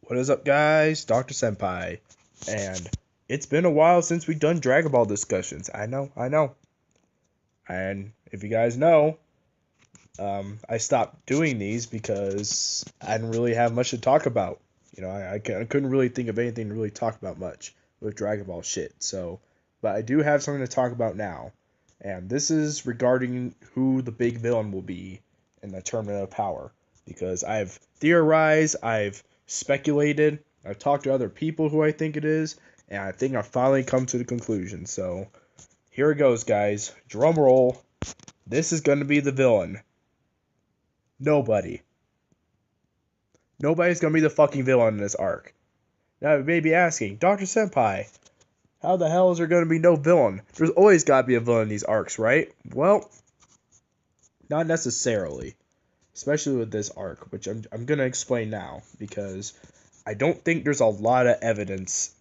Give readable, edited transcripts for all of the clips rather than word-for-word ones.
What is up, guys? Dr. Senpai. And it's been a while since we've done Dragon Ball discussions. I know. And if you guys know, I stopped doing these because I didn't really have much to talk about. I couldn't really think of anything to really talk about much with Dragon Ball shit. But I do have something to talk about now. And this is regarding who the big villain will be in the Tournament of Power. Because I've theorized, I've speculated, I've talked to other people who I think it is, and I think I've finally come to the conclusion. So, here it goes, guys. Drum roll. This is going to be the villain. Nobody. Nobody's going to be the fucking villain in this arc. Now, you may be asking, Dr. Senpai, how the hell is there going to be no villain? There's always got to be a villain in these arcs, right? Well, not necessarily. Especially with this arc, which I'm going to explain now, because I don't think there's a lot of evidence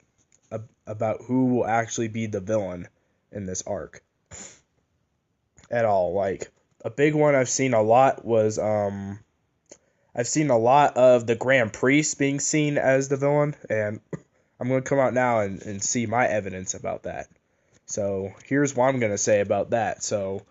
about who will actually be the villain in this arc. At all. Like, a big one I've seen a lot was, I've seen a lot of the Grand Priest being seen as the villain, and I'm going to come out now and see my evidence about that. So, here's what I'm going to say about that. So,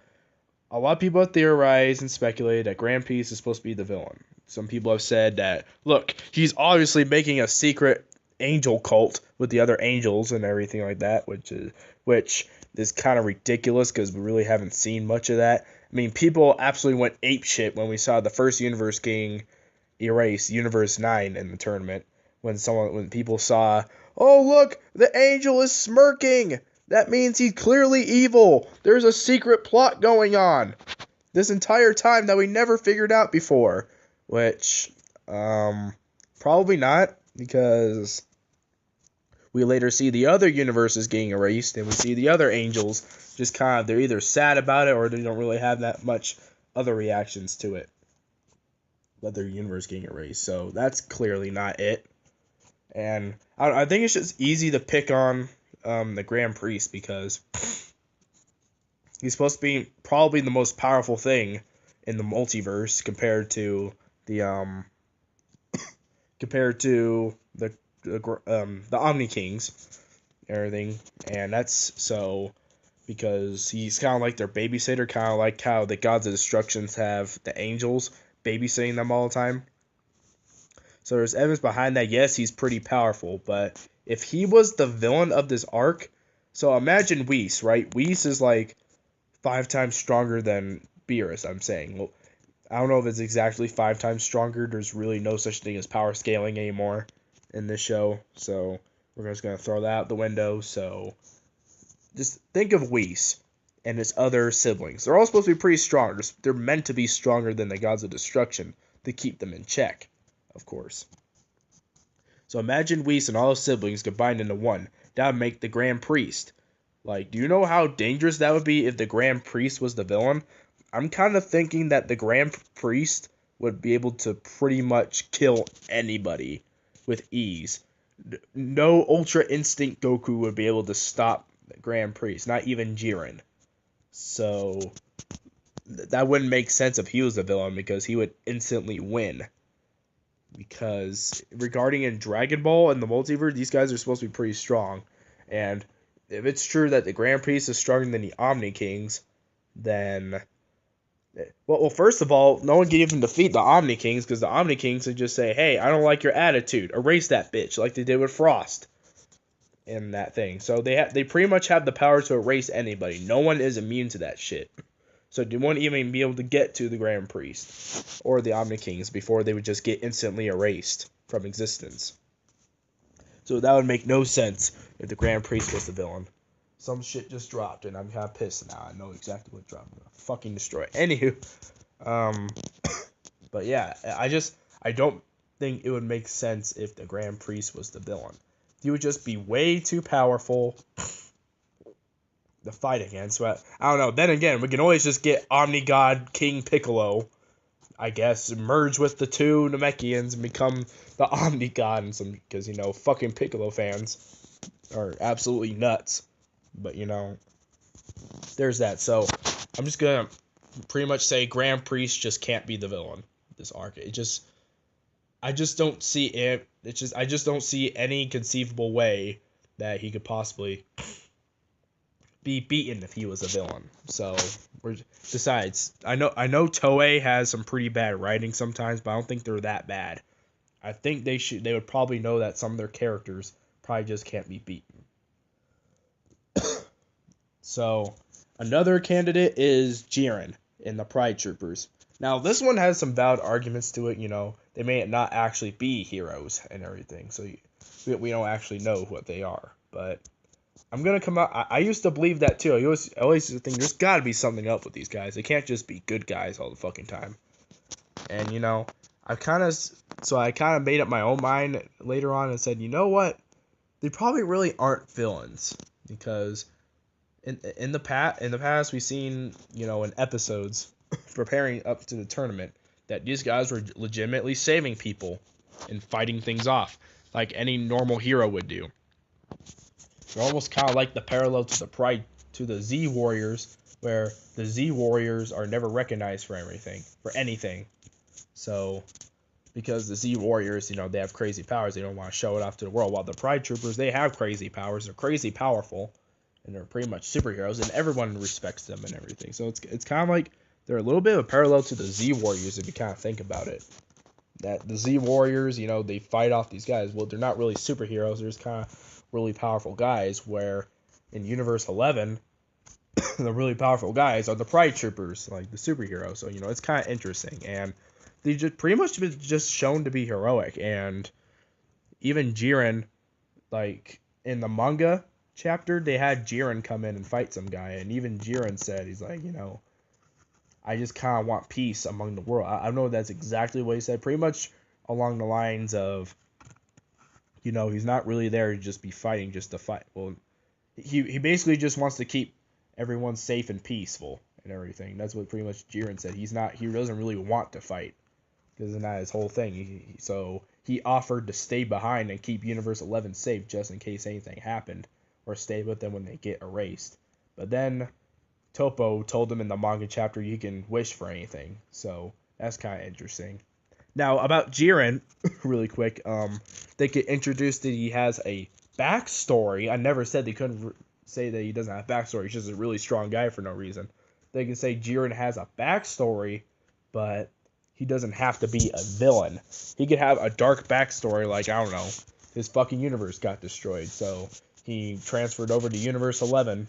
a lot of people have theorized and speculated that Grand Priest is supposed to be the villain. Some people have said that, look, he's obviously making a secret angel cult with the other angels and everything like that, which is kind of ridiculous because we really haven't seen much of that. I mean, people absolutely went apeshit when we saw the first universe getting erased, Universe 9, in the tournament. When people saw, oh look, the angel is smirking. That means he's clearly evil. There's a secret plot going on this entire time that we never figured out before. Which, probably not, because we later see the other universes getting erased, and we see the other angels just kind of, they're either sad about it or they don't really have that much other reactions to it. Other universe getting erased. So that's clearly not it. And I think it's just easy to pick on the Grand Priest because he's supposed to be probably the most powerful thing in the multiverse compared to the Omni Kings, everything, and that's so because he's kind of like their babysitter, kind of like how the Gods of Destructions have the angels babysitting them all the time. So there's evidence behind that. Yes, he's pretty powerful, but if he was the villain of this arc, so imagine Whis, right? Whis is like 5 times stronger than Beerus, I'm saying. Well, I don't know if it's exactly 5 times stronger. There's really no such thing as power scaling anymore in this show, so we're just going to throw that out the window. So just think of Whis and his other siblings. They're all supposed to be pretty strong. They're meant to be stronger than the Gods of Destruction to keep them in check, of course. So imagine Whis and all his siblings combined into one. That would make the Grand Priest. Like, do you know how dangerous that would be if the Grand Priest was the villain? I'm kind of thinking that the Grand Priest would be able to pretty much kill anybody with ease. No Ultra Instinct Goku would be able to stop the Grand Priest, not even Jiren. So that wouldn't make sense if he was the villain because he would instantly win. Because regarding in Dragon Ball and the multiverse, these guys are supposed to be pretty strong. And if it's true that the Grand Priest is stronger than the Omni Kings, then well, first of all, no one can even defeat the Omni Kings because the Omni Kings would just say, hey, I don't like your attitude. Erase that bitch, like they did with Frost in that thing. So they pretty much have the power to erase anybody. No one is immune to that shit. So they won't even be able to get to the Grand Priest or the Omni Kings before they would just get instantly erased from existence. So that would make no sense if the Grand Priest was the villain. Some shit just dropped, and I'm kind of pissed now. I know exactly what dropped. I'm gonna fucking destroy it. Anywho, but yeah, I don't think it would make sense if the Grand Priest was the villain. He would just be way too powerful to fight against. But I don't know. Then again, we can always just get Omni God King Piccolo, I guess, merge with the two Namekians and become the Omni God, and some because fucking Piccolo fans are absolutely nuts. But there's that. So I'm just gonna pretty much say Grand Priest just can't be the villain this arc. I just don't see it. I just don't see any conceivable way that he could possibly be beaten if he was a villain. So, besides, I know Toei has some pretty bad writing sometimes, but I don't think they're that bad. I think they would probably know that some of their characters probably just can't be beaten. So, another candidate is Jiren in the Pride Troopers. Now, this one has some valid arguments to it. They may not actually be heroes and everything, so we don't actually know what they are. But I'm gonna come out. I used to believe that too. I always used to think there's got to be something up with these guys. They can't just be good guys all the fucking time. And I kind of made up my own mind later on and said, you know what? They probably really aren't villains, because in the past we've seen, in episodes preparing up to the tournament, that these guys were legitimately saving people and fighting things off like any normal hero would do. They're almost kind of like the parallel to the Z Warriors, where the Z Warriors are never recognized for anything. So, because the Z Warriors, they have crazy powers, they don't want to show it off to the world. While the Pride Troopers, they have crazy powers, they're crazy powerful, and they're pretty much superheroes, and everyone respects them and everything. So it's kind of like they're a little bit of a parallel to the Z Warriors if you kind of think about it. That the Z Warriors, they fight off these guys. Well, they're not really superheroes. They're just kind of really powerful guys, where in Universe 11, the really powerful guys are the Pride Troopers, like the superheroes. So, it's kind of interesting. And they just pretty much been just shown to be heroic. And even Jiren, like in the manga chapter, they had Jiren come in and fight some guy. And even Jiren said, he's like, I just kind of want peace among the world. I don't know if that's exactly what he said. Pretty much along the lines of, he's not really there to just be fighting just to fight. Well, he basically just wants to keep everyone safe and peaceful and everything. That's what pretty much Jiren said. He doesn't really want to fight, because it's not his whole thing. So he offered to stay behind and keep Universe 11 safe just in case anything happened, or stay with them when they get erased. But then Topo told him in the manga chapter you can wish for anything, so that's kind of interesting. Now, about Jiren, really quick, they could introduce that he has a backstory. I never said they couldn't say that he doesn't have a backstory. He's just a really strong guy for no reason. They can say Jiren has a backstory, but he doesn't have to be a villain. He could have a dark backstory, like, I don't know, his fucking universe got destroyed, so he transferred over to Universe 11,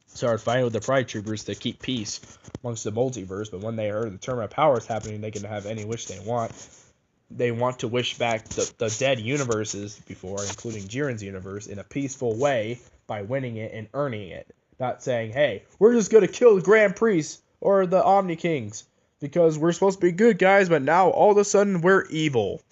started fighting with the Pride Troopers to keep peace amongst the multiverse, but when they heard the Tournament of Power is happening, they can have any wish they want. They want to wish back the dead universes before, including Jiren's universe, in a peaceful way by winning it and earning it. Not saying, hey, we're just going to kill the Grand Priest or the Omni Kings because we're supposed to be good guys, but now all of a sudden we're evil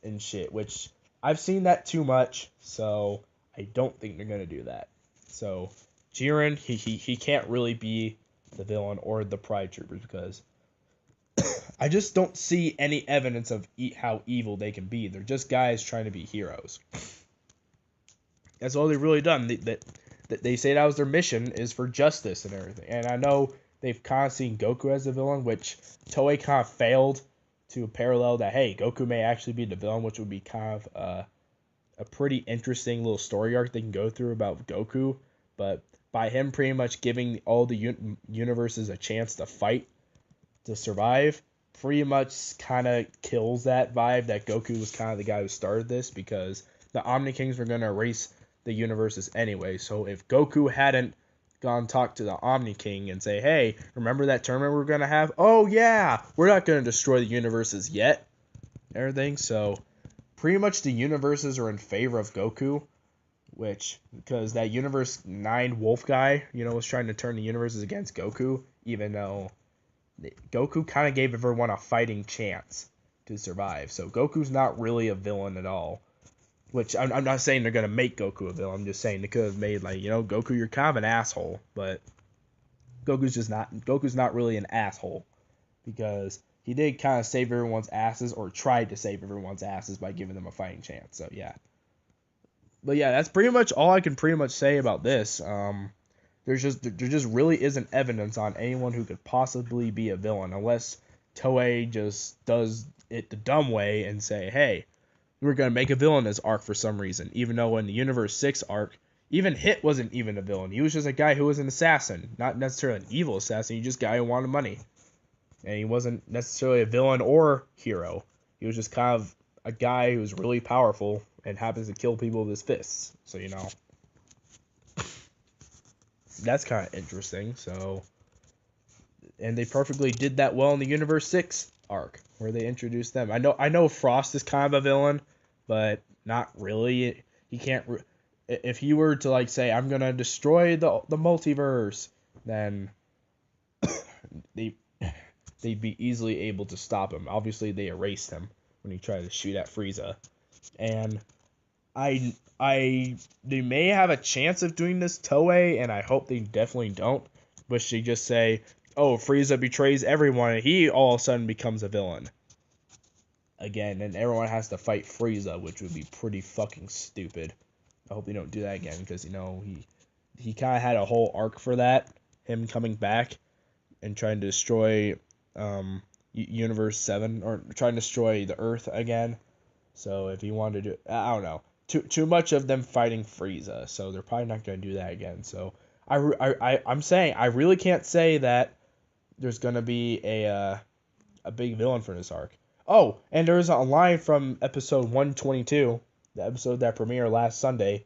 and shit, which I've seen that too much, so I don't think they're going to do that. So Jiren, he can't really be the villain or the Pride Troopers, because I just don't see any evidence of how evil they can be. They're just guys trying to be heroes. That's all they've really done. They say that was their mission, is for justice and everything. And I know they've kind of seen Goku as the villain, which Toei kind of failed to parallel that, hey, Goku may actually be the villain, which would be kind of a pretty interesting little story arc they can go through about Goku. But by him pretty much giving all the universes a chance to fight, to survive, pretty much kind of kills that vibe that Goku was kind of the guy who started this, because the Omni Kings were going to erase the universes anyway. So if Goku hadn't gone talk to the Omni King and say, hey, remember that tournament we're going to have? Oh yeah, we're not going to destroy the universes yet. Everything. So pretty much the universes are in favor of Goku, because that Universe 9 wolf guy, was trying to turn the universes against Goku, even though Goku kind of gave everyone a fighting chance to survive. So Goku's not really a villain at all. Which I'm not saying they're going to make Goku a villain. I'm just saying they could have made, Goku, you're kind of an asshole. But Goku's not really an asshole, because he did kind of save everyone's asses, or tried to save everyone's asses by giving them a fighting chance. So yeah. But yeah, that's pretty much all I can pretty much say about this. There just really isn't evidence on anyone who could possibly be a villain, unless Toei just does it the dumb way and say, hey, we're gonna make a villain this arc for some reason, even though in the Universe 6 arc, even Hit wasn't even a villain. He was just a guy who was an assassin, not necessarily an evil assassin. He was just a guy who wanted money, and he wasn't necessarily a villain or hero. He was just kind of a guy who was really powerful and happens to kill people with his fists. So that's kind of interesting. So, and they perfectly did that well in the Universe 6 arc where they introduced them. I know Frost is kind of a villain, but not really. He can't. If he were to like say, "I'm gonna destroy the multiverse," then they they'd be easily able to stop him. Obviously, they erased him when he tried to shoot at Frieza, and they may have a chance of doing this Toei, and I hope they definitely don't. But they just say, "Oh, Frieza betrays everyone, and he all of a sudden becomes a villain again, and everyone has to fight Frieza," which would be pretty fucking stupid. I hope they don't do that again, because he kind of had a whole arc for that, him coming back and trying to destroy Universe 7, or trying to destroy the Earth again. So if he wanted to do, I don't know, too much of them fighting Frieza, so they're probably not going to do that again. So I'm saying I really can't say that there's going to be a big villain for this arc. Oh, and there's a line from episode 122, the episode that premiered last Sunday,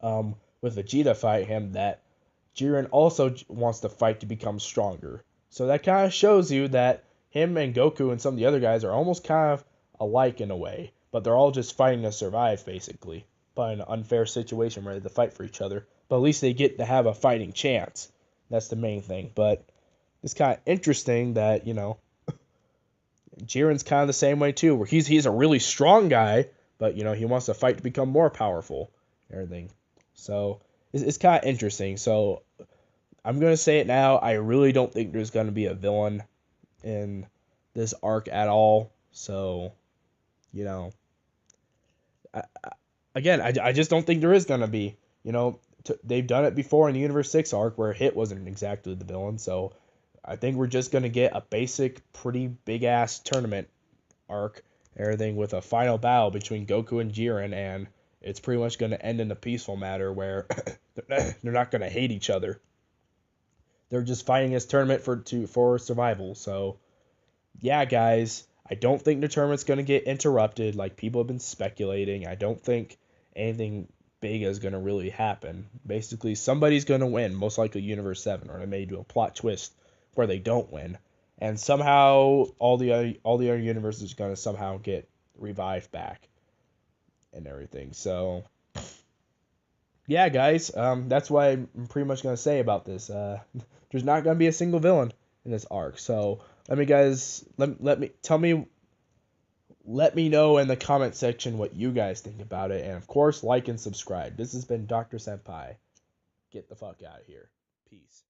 with Vegeta fighting him, that Jiren also wants to fight to become stronger. So that kind of shows you that him and Goku and some of the other guys are almost kind of alike in a way, but they're all just fighting to survive, basically. But in an unfair situation where they have to fight for each other. But at least they get to have a fighting chance. That's the main thing. But it's kind of interesting that, Jiren's kind of the same way too, where he's a really strong guy, but he wants to fight to become more powerful and everything. So it's kind of interesting. So I'm gonna say it now. I really don't think there's gonna be a villain in this arc at all. So, I just don't think there is gonna be. They've done it before in the Universe 6 arc where Hit wasn't exactly the villain. So I think we're just gonna get a basic, pretty big ass tournament arc, everything with a final battle between Goku and Jiren, and it's pretty much gonna end in a peaceful matter where they're not gonna hate each other. They're just fighting this tournament for survival. So yeah, guys, I don't think the tournament's gonna get interrupted like people have been speculating. I don't think anything big is gonna really happen. Basically, somebody's gonna win, most likely Universe 7, or they may do a plot twist where they don't win, and somehow all the other universes are gonna somehow get revived back and everything. So yeah, guys, that's what I'm pretty much gonna say about this. There's not gonna be a single villain in this arc. So let me know in the comment section what you guys think about it, and of course, like and subscribe. This has been Dr. Senpai. Get the fuck out of here. Peace.